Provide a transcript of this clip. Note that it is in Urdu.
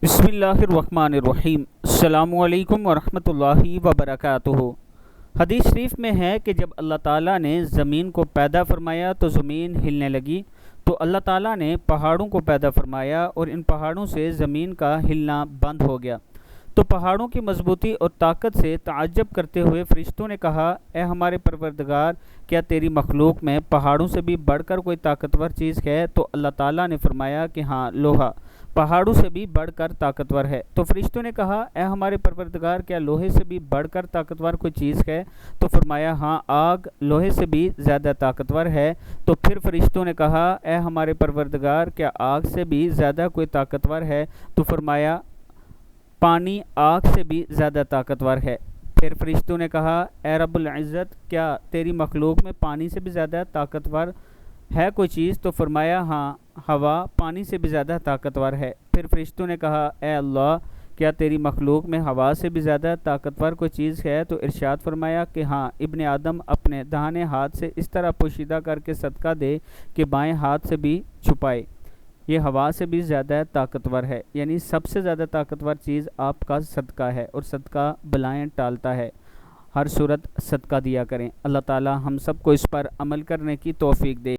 بسم اللہ الرحمن الرحیم۔ السلام علیکم ورحمۃ اللہ وبرکاتہ۔ حدیث شریف میں ہے کہ جب اللہ تعالیٰ نے زمین کو پیدا فرمایا تو زمین ہلنے لگی، تو اللہ تعالیٰ نے پہاڑوں کو پیدا فرمایا اور ان پہاڑوں سے زمین کا ہلنا بند ہو گیا۔ تو پہاڑوں کی مضبوطی اور طاقت سے تعجب کرتے ہوئے فرشتوں نے کہا، اے ہمارے پروردگار، کیا تیری مخلوق میں پہاڑوں سے بھی بڑھ کر کوئی طاقتور چیز ہے؟ تو اللہ تعالیٰ نے فرمایا کہ ہاں، لوہا پہاڑوں سے بھی بڑھ کر طاقتور ہے۔ تو فرشتوں نے کہا، اے ہمارے پروردگار، کیا لوہے سے بھی بڑھ کر طاقتور کوئی چیز ہے؟ تو فرمایا، ہاں، آگ لوہے سے بھی زیادہ طاقتور ہے۔ تو پھر فرشتوں نے کہا، اے ہمارے پروردگار، کیا آگ سے بھی زیادہ کوئی طاقتور ہے؟ تو فرمایا، پانی آگ سے بھی زیادہ طاقتور ہے۔ پھر فرشتوں نے کہا، اے رب العزت، کیا تیری مخلوق میں پانی سے بھی زیادہ طاقتور ہے کوئی چیز؟ تو فرمایا، ہاں، ہوا پانی سے بھی زیادہ طاقتور ہے۔ پھر فرشتوں نے کہا، اے اللہ، کیا تیری مخلوق میں ہوا سے بھی زیادہ طاقتور کوئی چیز ہے؟ تو ارشاد فرمایا کہ ہاں، ابن آدم اپنے داہنے ہاتھ سے اس طرح پوشیدہ کر کے صدقہ دے کہ بائیں ہاتھ سے بھی چھپائے، یہ ہوا سے بھی زیادہ طاقتور ہے۔ یعنی سب سے زیادہ طاقتور چیز آپ کا صدقہ ہے، اور صدقہ بلائیں ٹالتا ہے۔ ہر صورت صدقہ دیا کریں۔ اللہ تعالی ہم سب کو اس پر عمل کرنے کی توفیق دے۔